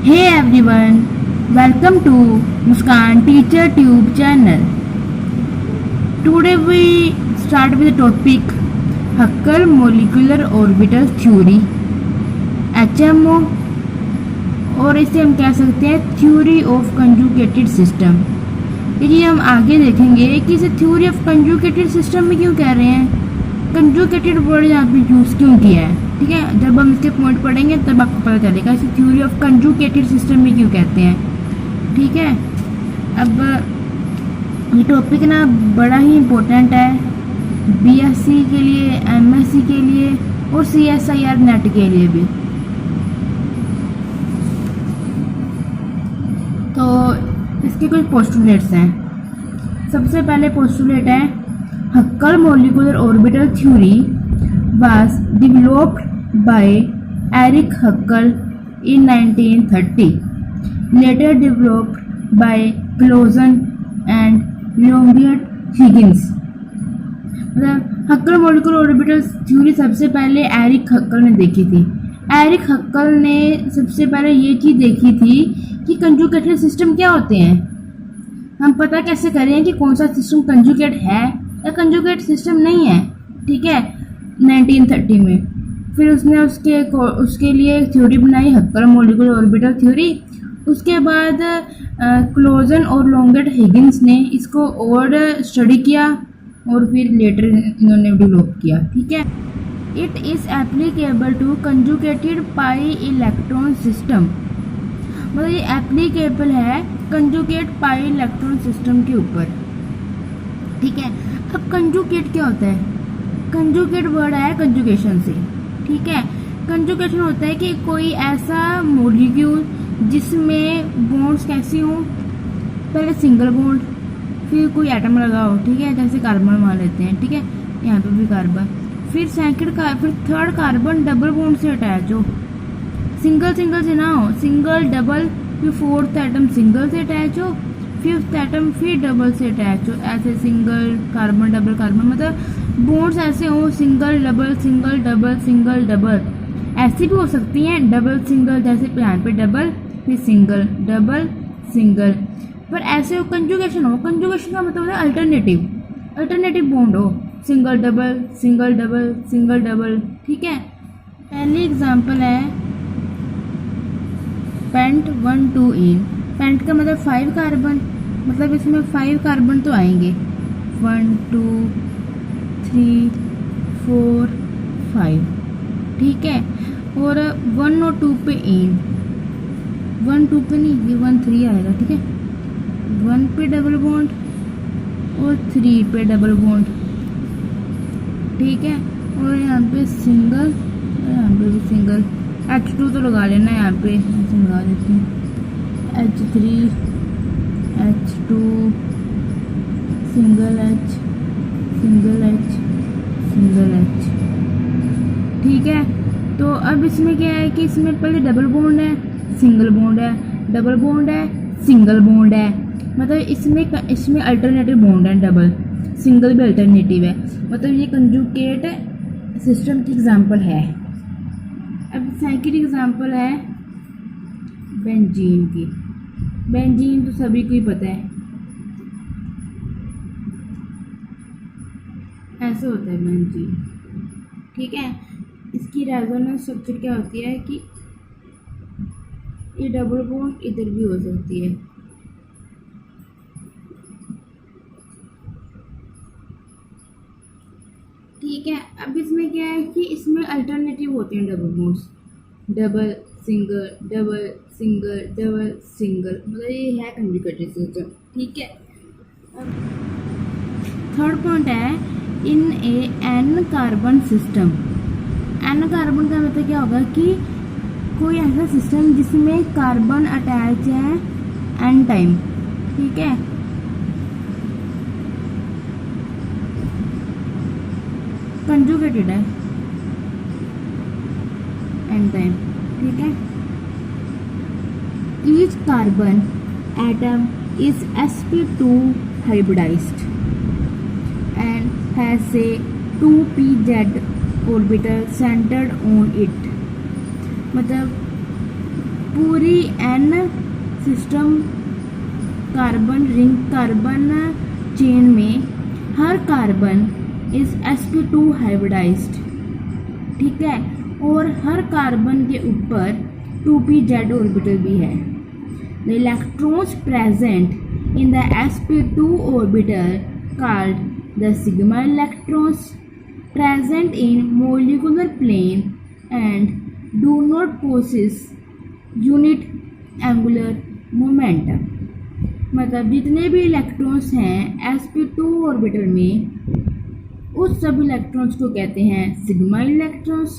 Hey everyone, welcome to Muskan Teacher Tube channel. Today we start with the topic Huckel Molecular Orbital Theory HMO और इसे हम कह सकते हैं theory of conjugated system. ये हम आगे देखेंगे कि इसे थ्योरी ऑफ कंजुगेटेड सिस्टम में क्यों कह रहे हैं, कंजुगेटेड वर्ड यहाँ पे यूज़ क्यों किया है। ठीक है, जब हम इसके पॉइंट पढ़ेंगे तब आपको पता चलेगा इसे थ्योरी ऑफ कंजुगेटेड सिस्टम में क्यों कहते हैं। ठीक है, अब ये टॉपिक ना बड़ा ही इम्पोर्टेंट है बीएससी के लिए, एमएससी के लिए और सीएसआईआर नेट के लिए भी। तो इसके कुछ पोस्टुलेट्स हैं। सबसे पहले पोस्टुलेट है Huckel molecular orbital theory was developed by Erich Huckel in 1930, later developed by Clausen and Leonard Higgins। मतलब हक्कल मॉलिक्यूलर ऑर्बिटल थ्योरी सबसे पहले एरिक हक्कल ने देखी थी। एरिक हक्कल ने सबसे पहले ये चीज़ देखी थी कि कंजुगेटेड सिस्टम क्या होते हैं। हम पता कैसे करें कि कौन सा सिस्टम कंजुगेट है या कंजुगेट सिस्टम नहीं है। ठीक है, 1930 में फिर उसने उसके लिए एक थ्योरी बनाई हक्कल मॉलिक्यूलर ऑर्बिटल थ्योरी। उसके बाद क्लोजन और लॉन्गेट हिगिंस ने इसको और स्टडी किया और फिर लेटर इन्होंने डेवलप किया। ठीक है, it is applicable to conjugated pi electron system. मतलब ये एप्लीकेबल है कंजुगेट पाई इलेक्ट्रॉन सिस्टम के ऊपर। ठीक है, अब कंजुगेट क्या होता है? कंजुगेट वर्ड है कंजुगेशन से। ठीक है, कंजुगेशन होता है कि कोई ऐसा मॉलिक्यूल जिसमें बॉन्ड्स कैसी हों, पहले सिंगल बॉन्ड फिर कोई एटम लगा हो। ठीक है, जैसे कार्बन मान लेते हैं। ठीक है, यहाँ पे भी कार्बन, फिर फिर थर्ड कार्बन डबल बॉन्ड से अटैच हो, सिंगल सिंगल से ना हो, सिंगल डबल, फिर फोर्थ एटम सिंगल से अटैच हो, फिफ्थ एटम फिर डबल से अटैच हो। ऐसे सिंगल कार्बन डबल कार्बन, मतलब बॉन्ड्स ऐसे हो single double single double single double. ऐसी भी हो सकती हैं डबल सिंगल, जैसे यहाँ पे डबल फिर सिंगल डबल सिंगल। पर ऐसे हो कंजुगेशन हो, कंजुगेशन का मतलब है अल्टरनेटिव बॉन्ड हो, single double single double single double. ठीक है, पहली एग्जांपल है पेंट 1,2-ene। पेंट का मतलब 5 कार्बन, मतलब इसमें 5 कार्बन तो आएंगे, 1 2 3 4 5। ठीक है, और 1 और 2 पे इन, 1 2 पे नहीं, ये 1 3 आएगा। ठीक है, 1 पे डबल बॉन्ड और 3 पे डबल बॉन्ड। ठीक है, और यहाँ पे सिंगल और यहाँ पे भी सिंगल। H2 तो लगा लेना यहाँ पे, ऐसे लगा देती हूँ, H3 H2 single H single H single H। ठीक है, तो अब इसमें क्या है कि इसमें पहले डबल बॉन्ड है, सिंगल बॉन्ड है, डबल बॉन्ड है, सिंगल बॉन्ड है। मतलब इसमें अल्टरनेटिव बॉन्ड है, डबल सिंगल भी अल्टरनेटिव है। मतलब ये कंजुगेट सिस्टम की एग्जांपल है। अब सेकंड एग्जांपल है बेंजीन की। बेंजीन तो सभी को ही पता है, ऐसे होता है बेंजीन। ठीक है, इसकी रेजोनेंस स्ट्रक्चर क्या होती है कि ये डबल बॉन्ड इधर भी हो सकती है। ठीक है, अब इसमें क्या है कि इसमें अल्टरनेटिव होते हैं double bonds, double single double single double single. मतलब ये है कंजुगेटेड सिस्टम। ठीक है, थर्ड पॉइंट है in a n carbon system. N carbon का मतलब क्या होगा कि कोई ऐसा सिस्टम जिसमें कार्बन अटैच है एन टाइम। ठीक है, कंजुगेटेड है एन टाइम। ठीक है, each carbon atom is sp2 hybridized and has a 2pz orbital centered on it। मतलब पूरी N system carbon ring carbon chain में हर कार्बन इज sp2 हाइब्रिडाइज्ड, ठीक है, और हर कार्बन के ऊपर 2pz ऑर्बिटल भी है। The electrons present in the sp2 orbital called the sigma electrons present in molecular plane and do not possess unit angular momentum। मतलब जितने भी इलेक्ट्रॉन्स हैं sp2 ऑर्बिटल में, उस सब इलेक्ट्रॉन्स को कहते हैं सिग्मा इलेक्ट्रॉन्स,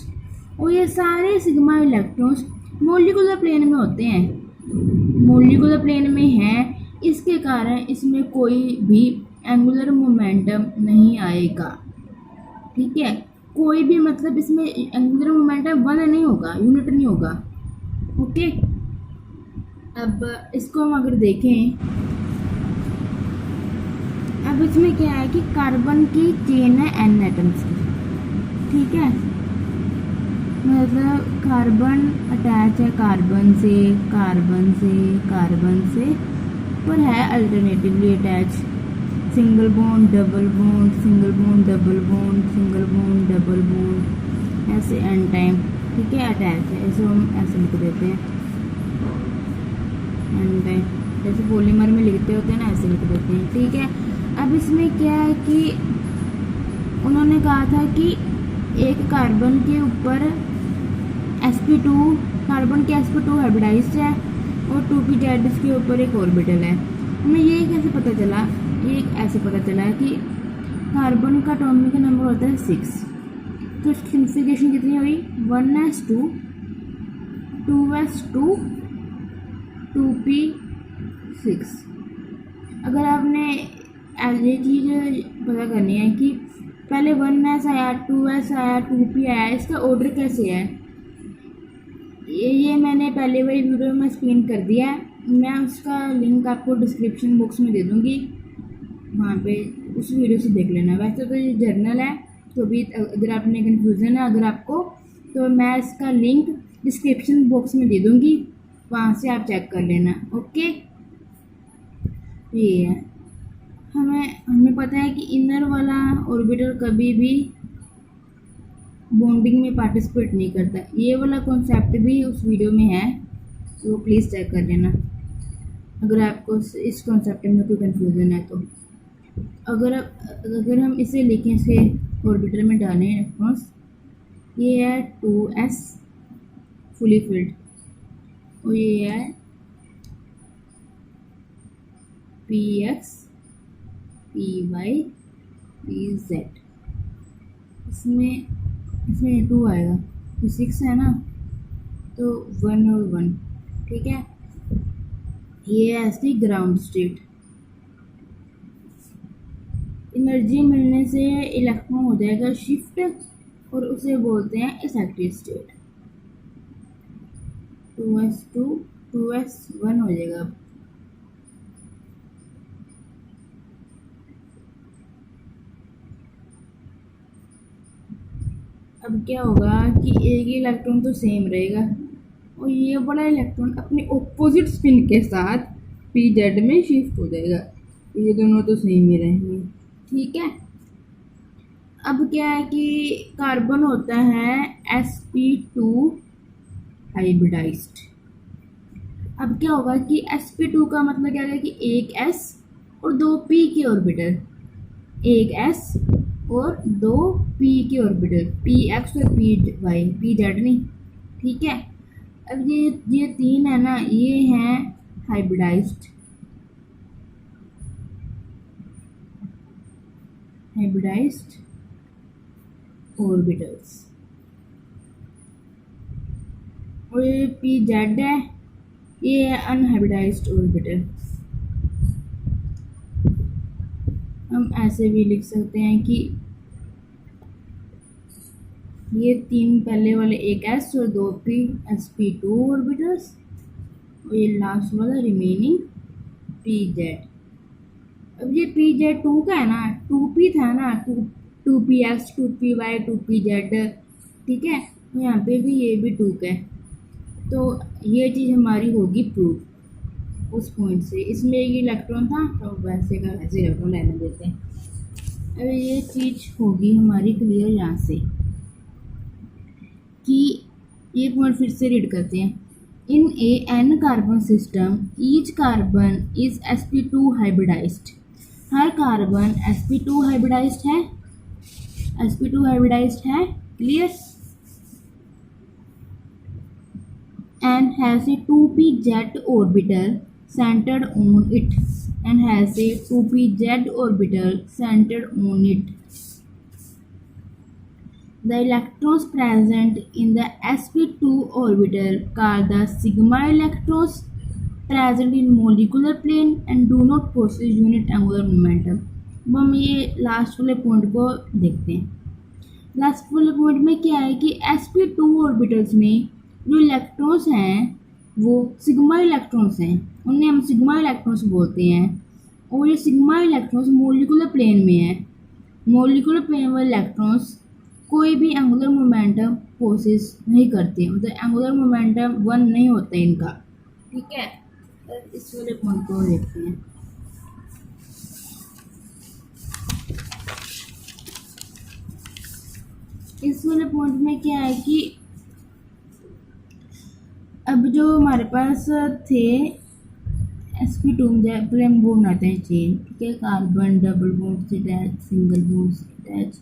और ये सारे सिग्मा इलेक्ट्रॉन्स मोलिकुलर प्लेन में होते हैं, मोलिकुलर प्लेन में हैं, इसके कारण इसमें कोई भी एंगुलर मोमेंटम नहीं आएगा, ठीक है, कोई भी मतलब इसमें एंगुलर मोमेंटम वन नहीं होगा, यूनिट नहीं होगा। ओके, अब इसको हम अगर देखें, अब इसमें क्या है कि कार्बन की चेन है n एटम्स की, ठीक है, मतलब कार्बन अटैच है कार्बन से कार्बन से कार्बन से, पर है alternatively attach, single bond double bond, single bond double bond, single bond double bond, ऐसे एन टाइम, ठीक है, अटैच है, ऐसे हम ऐसे लिख देते हैं एन टाइम, जैसे पॉलीमर में लिखते होते हैं ना, ऐसे लिख देते हैं, ठीक है। अब इसमें क्या है कि उन्होंने कहा था कि एक कार्बन के ऊपर sp2 कार्बन के sp2 हाइब्रिडाइज्ड है और 2pz इसके ऊपर एक ऑर्बिटल है। हमें ये कैसे पता चला, ये ऐसे पता चला है कि कार्बन का एटॉमिक नंबर होता है 6, तो इसकी सिग्निफिकेशन कितनी हुई 1s2 2s2 2p6। अगर आपने ये चीज़ पता करनी है कि पहले 1s आया 2s आया 2p आया, इसका ऑर्डर कैसे है, ये मैंने पहले वाली वीडियो में एक्सप्लेन कर दिया है, मैं उसका लिंक आपको डिस्क्रिप्शन बॉक्स में दे दूँगी, वहाँ पे उस वीडियो से देख लेना। वैसे तो ये जर्नल है, तो भी अगर आपने कन्फ्यूज़न है अगर आपको, तो मैं इसका लिंक डिस्क्रिप्शन बॉक्स में दे दूँगी, वहाँ से आप चेक कर लेना। ओके, ये है, हमें पता है कि इनर वाला ऑर्बिटल कभी भी बॉन्डिंग में पार्टिसिपेट नहीं करता, ये वाला कॉन्सेप्ट भी उस वीडियो में है, तो प्लीज़ चेक कर लेना अगर आपको इस कॉन्सेप्ट में कोई कन्फ्यूज़न है। तो अगर हम इसे लिखें, से ऑर्बिटल में डालें इलेक्ट्रॉन्स, ये है 2s फुली फिल्ड और ये है px py pz, इसमें 2 आएगा, तो 6 है ना, तो 1 और 1, ठीक है, ये है ऐसी ग्राउंड स्टेट। एनर्जी मिलने से इलेक्ट्रॉन हो जाएगा शिफ्ट और उसे बोलते हैं एक्साइटेड स्टेट। 2s2 2s1 हो जाएगा। अब क्या होगा कि एक ही इलेक्ट्रॉन तो सेम रहेगा और ये बड़ा इलेक्ट्रॉन अपने ऑपोजिट स्पिन के साथ pz में शिफ्ट हो जाएगा, ये दोनों तो सेम ही रहेंगे, ठीक है। अब क्या है कि कार्बन होता है sp2 हाइब्रिडाइज्ड। अब क्या होगा कि sp2 का मतलब क्या है कि एक s और दो p के ऑर्बिटल, एक s और दो p के ऑर्बिटल, px और pz नहीं, ठीक है। अब ये तीन है ना, ये हैं हाइब्रिडाइज्ड ऑर्बिटल्स, और ये pz है, ये है अनहाइब्रिडाइज्ड ऑर्बिटल। हम ऐसे भी लिख सकते हैं कि ये तीन पहले वाले एक s और दो p sp2 ऑर्बिटल्स और ये लास्ट वाला रिमेनिंग pz। अब ये pz 2 का है ना, 2p था ना, 2px 2py 2pz, ठीक है, यहाँ पे भी ये भी 2 का है, तो ये चीज़ हमारी होगी प्रूफ उस पॉइंट से। इसमें एक इलेक्ट्रॉन था तो वैसे का वैसे इलेक्ट्रॉन रहने देते हैं। अब ये चीज़ होगी हमारी क्लियर यहाँ से कि ये पॉइंट फिर से रीड करते हैं। In a n carbon system each carbon is sp2 hybridized. हर कार्बन sp2 हाइब्रिडाइज्ड है, sp2 हाइब्रिडाइज्ड है, clear, and has a 2p z orbital centered on it, and has a 2p z orbital centered on it. The electrons present in the sp2 orbital called the sigma electrons present in molecular plane and do not possess unit angular momentum। अब हम ये last वाले point को देखते हैं। Last वाले point में क्या है कि sp2 ऑर्बिटल्स में जो इलेक्ट्रॉन्स हैं वो सिग्मा इलेक्ट्रॉन्स हैं, उन्हें हम सिग्मा इलेक्ट्रॉन्स बोलते हैं। और ये सिग्मा इलेक्ट्रॉन्स मोलिकुलर प्लेन में है। मोलिकुलर प्लेन वाले इलेक्ट्रॉन्स कोई भी एंगुलर मोमेंटम पोसेस नहीं करते, मतलब एंगुलर मोमेंटम 1 नहीं होता इनका, ठीक है। तो इस वाले पॉइंट को देखते हैं। इस वाले पॉइंट में क्या है कि अब जो हमारे पास थे sp2 पहले हम वो बनाते हैं चेन, ठीक है। कार्बन डबल बॉन्ड से अटैच, सिंगल बॉन्ड से अटैच,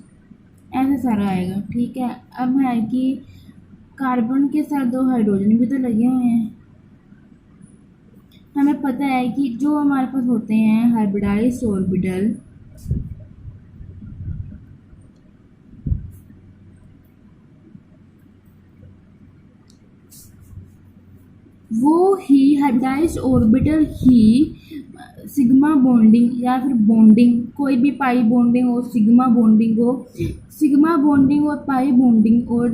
ऐसा सारा आएगा, ठीक है। अब है कि कार्बन के साथ 2 हाइड्रोजन भी तो लगे हुए हैं। हमें पता है कि जो हमारे पास होते हैं हाइब्रिडाइज्ड ऑर्बिटल, वो ही हाइब्रिडाइज्ड ऑर्बिटल ही सिग्मा बॉन्डिंग या फिर बॉन्डिंग, कोई भी पाई बॉन्डिंग हो, सिग्मा बॉन्डिंग हो, सिग्मा बॉन्डिंग और पाई बॉन्डिंग, और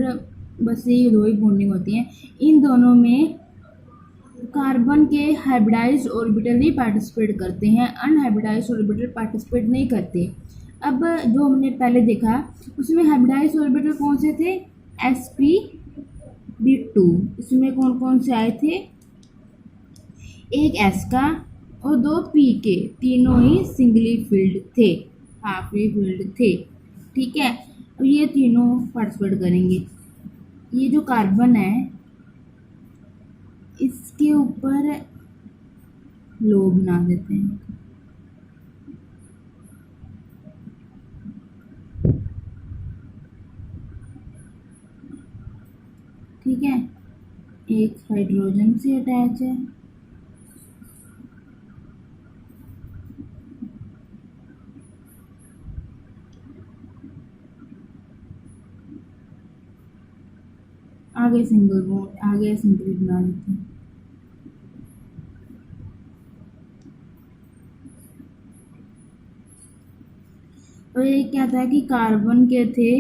बस ये 2 ही बॉन्डिंग होती हैं। इन दोनों में कार्बन के हाइब्रिडाइज्ड ऑर्बिटल ही पार्टिसिपेट करते हैं, अनहाइब्रिडाइज्ड ऑर्बिटल पार्टिसिपेट नहीं करते। अब जो हमने पहले देखा उसमें हाइब्रिडाइज्ड ऑर्बिटल कौन से थे, sp2। इसमें कौन कौन से आए थे, एक s का और 2 p के, तीनों ही सिंगली फील्ड थे, हाफली फील्ड थे, ठीक है। अब ये तीनों पार्टिसिपेट करेंगे। ये जो कार्बन है इसके ऊपर लो बना देते हैं, ठीक है। एक हाइड्रोजन से अटैच है, आगे सिंगल बॉन्ड, आगे सिंगल बना देते हैं। और ये क्या था कि कार्बन के थे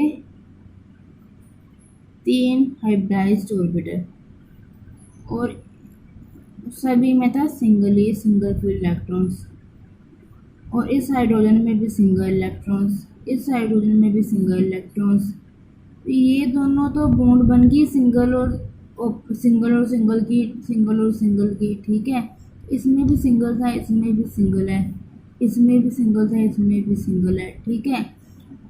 3 हाइब्रिडाइज्ड ऑर्बिटल और सभी में था सिंगल फील्ड इलेक्ट्रॉन्स, और इस हाइड्रोजन में भी सिंगल इलेक्ट्रॉन्स, इस हाइड्रोजन में भी सिंगल इलेक्ट्रॉन्स। ये दोनों तो बॉन्ड बन गई सिंगल और सिंगल की, ठीक है। इसमें भी सिंगल था, इसमें भी सिंगल है, इसमें भी सिंगल था, इसमें भी सिंगल है, ठीक है।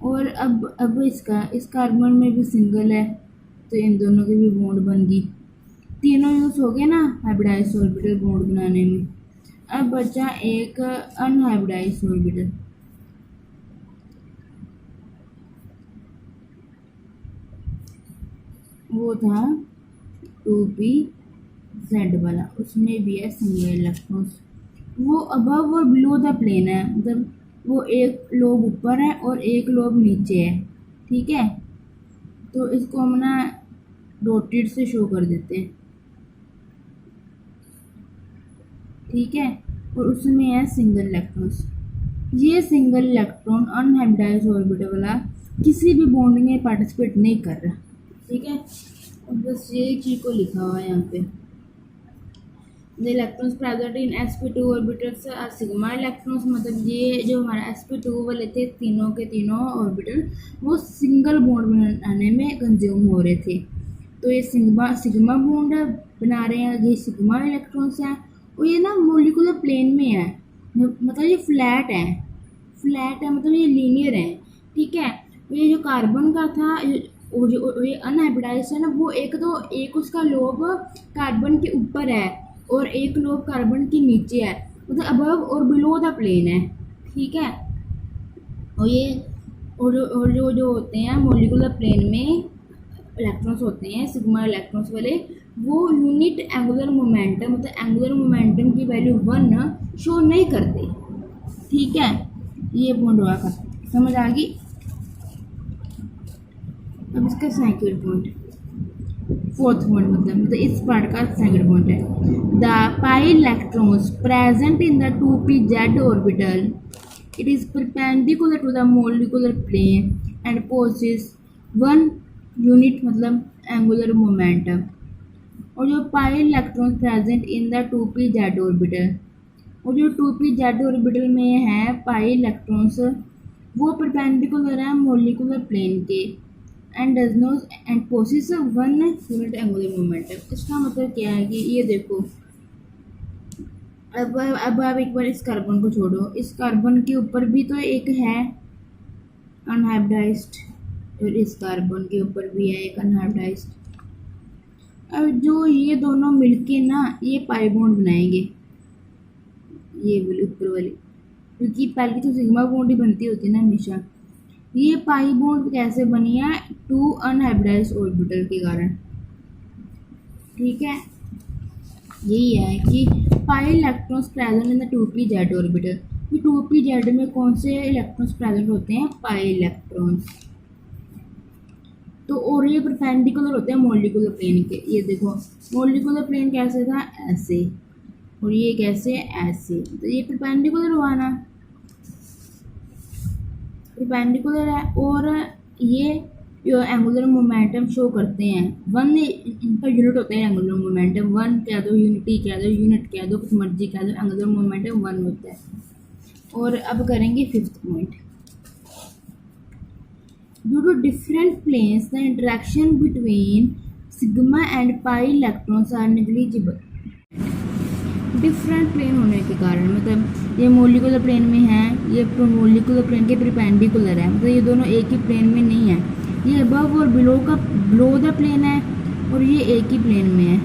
और अब इस कार्बन में भी सिंगल है, तो इन दोनों की भी बॉन्ड बन गई। तीनों यूज हो गए ना हाइब्रिडाइज्ड ऑर्बिटल बॉन्ड बनाने में। अब बचा एक अनहाइब्रिडाइज्ड ऑर्बिटल, वो था 2pz वाला, उसमें भी है सिंगल इलेक्ट्रॉन्स। वो अबव और बिलो द प्लेन है, मतलब वो एक लोब ऊपर है और एक लोब नीचे है, ठीक है। तो इसको हम ना डॉटेड से शो कर देते हैं, ठीक है। और उसमें है सिंगल इलेक्ट्रॉन्स। ये सिंगल इलेक्ट्रॉन अनहाइब्रिडाइज्ड ऑर्बिटल वाला किसी भी बॉन्डिंग में पार्टिसिपेट नहीं कर रहा, ठीक है। और बस ये चीज़ को लिखा हुआ है यहाँ पे, the electrons present in sp2 orbitals are sigma electrons. मतलब ये जो हमारा sp2 वाले थे तीनों के तीनों ऑर्बिटल वो सिंगल बॉन्ड बनाने में कंज्यूम हो रहे थे। तो ये सिग्मा सिग्मा बॉन्ड बना रहे हैं, ये सिग्मा इलेक्ट्रॉन्स हैं और ये ना मोलिकुलर प्लेन में है, मतलब ये फ्लैट है मतलब ये लीनियर है। ठीक है, तो ये जो कार्बन का था और जो ये अनहाइब्रिडाइज्ड है ना, वो एक उसका लोब कार्बन के ऊपर है और एक लोब कार्बन के नीचे है, मतलब अबव और बिलो द प्लेन है। ठीक है, और ये जो होते हैं मोलिकुलर प्लेन में इलेक्ट्रॉन्स होते हैं सिग्मा इलेक्ट्रॉन्स वाले, वो यूनिट एंगुलर मोमेंटम मतलब एंगुलर मोमेंटम की वैल्यू 1 शो नहीं करते। ठीक है, ये बॉन्ड हुआ था, समझ आ गई। अब इसका सेकंड पॉइंट, फोर्थ पॉइंट मतलब इस पार्ट का सेकंड पॉइंट है, the pi electrons present in the 2p-z orbital, it is perpendicular to the molecular plane and possesses 1 unit मतलब एंगुलर मोमेंटम। और जो pi electrons present in the 2p-z orbital, और जो 2p-z orbital में है pi electrons, वो perpendicular है molecular plane के and does not and possess 1 unit angular momentum. इसका मतलब क्या है कि ये देखो, अब आप एक बार इस कार्बन को छोड़ो, इस कार्बन के ऊपर भी तो एक है अनहाइब्रिडाइज्ड और इस कार्बन के ऊपर भी है एक अनहाइब्रिडाइज्ड। अब जो ये दोनों मिलके ना ये पाई बॉन्ड बनाएंगे, ये वाली ऊपर वाली, क्योंकि पहले तो सिग्मा बॉन्ड ही बनती होती है ना हमेशा। ये पाई बॉन्ड कैसे बनी है? 2 अनहाइब्रिडाइज्ड ऑर्बिटल के कारण। ठीक है, यही है कि पाई electrons present in the 2p-z orbital. ये 2p-z में कौन से इलेक्ट्रॉन्स प्रेजेंट होते हैं? Pi electrons. तो और ये परपेंडिकुलर होते हैं मोलिकुलर प्लेन के। ये देखो मोलिकुलर प्लेन कैसे था? ऐसे, और ये कैसे? ऐसे। तो ये परपेंडिकुलर हुआ ना, परपेंडिकुलर है। और ये जो एंगुलर मोमेंटम शो करते हैं 1, इनका यूनिट होता है एंगुलर मोमेंटम। 1 कह दो, यूनिटी कह दो, यूनिट कह दो, कुछ मर्जी कह दो, एंगुलर मोमेंटम 1 होता है। और अब करेंगे fifth point, due to different planes the interaction between sigma and pi electrons are negligible. Different plane होने के कारण, मतलब ये मोलिकुलर प्लेन में है, ये मोलिकुलर प्लेन के परपेंडिकुलर है, मतलब ये दोनों एक ही प्लेन में नहीं है। ये अबव और बिलो द प्लेन है और ये एक ही प्लेन में है।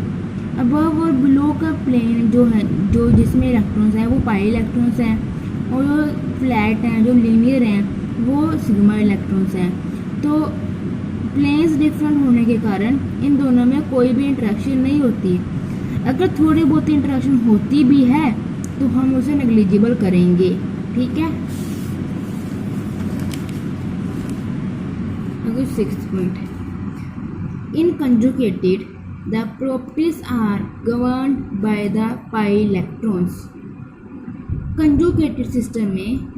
अबव और बिलो का प्लेन जो है, जो जिसमें इलेक्ट्रॉन्स हैं वो पाई इलेक्ट्रॉन्स हैं, और जो फ्लैट हैं जो लीनियर हैं वो सिग्मा इलेक्ट्रॉन्स हैं। तो प्लेन्स डिफरेंट होने के कारण इन दोनों में कोई भी इंटरेक्शन नहीं होती। अगर थोड़ी बहुत इंटरेक्शन होती भी है तो हम उसे नेग्लिजिबल करेंगे। ठीक है, अगर sixth point, in conjugated the properties are governed by the pi electrons. Conjugated system में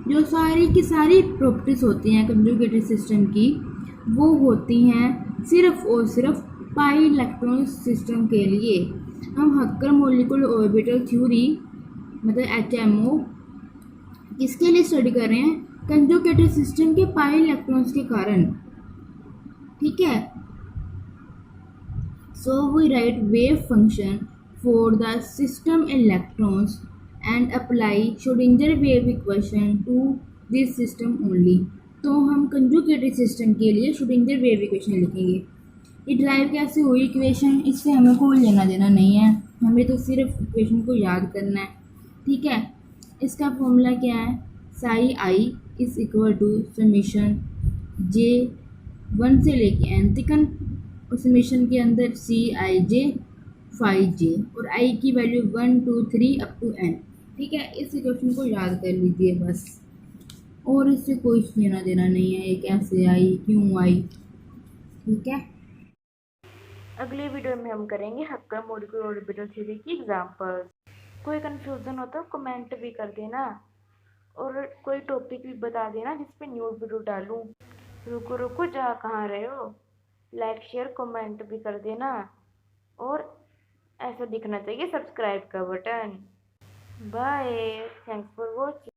जो सारी की सारी प्रॉपर्टीज होती हैं कंजुगेटेड सिस्टम की, वो होती हैं सिर्फ और सिर्फ पाई इलेक्ट्रॉन सिस्टम के लिए। हम हक्कर मोलिकुलर ऑर्बिटल थ्योरी मतलब HMO किसके लिए स्टडी कर रहे हैं? कंजुगेटेड सिस्टम के पाई इलेक्ट्रॉन्स के कारण। ठीक है, so we write wave function for the system electrons and apply Schrodinger wave equation to this system only. तो हम कंजुगेटेड सिस्टम के लिए श्रोडिंगर वेव इक्वेशन लिखेंगे। ये ड्राइव कैसे हुई इक्वेशन, इससे हमें कोई लेना देना नहीं है, हमें तो सिर्फ इक्वेशन को याद करना है। ठीक है, इसका फॉर्मूला क्या है? Psi i is equal to summation j 1 से लेके n तक, और समीशन के अंदर Cij फाई j, और i की वैल्यू 1 2 3 अप टू n। ठीक है, इस इक्वेशन को याद कर लीजिए बस, और इससे कोई लेना देना नहीं है, ये कैसे आई, क्यों आई। ठीक है, अगले वीडियो में हम करेंगे हक्कर मोलिकुलर ऑर्बिटल थ्योरी की एग्जांपल्स। कोई कन्फ्यूज़न हो तो कमेंट भी कर देना, और कोई टॉपिक भी बता देना जिस पे न्यू वीडियो डालूं। रुको रुको जा कहाँ रहे हो, लाइक शेयर कमेंट भी कर देना, और ऐसा दिखना चाहिए सब्सक्राइब का button. Bye, thanks for watching.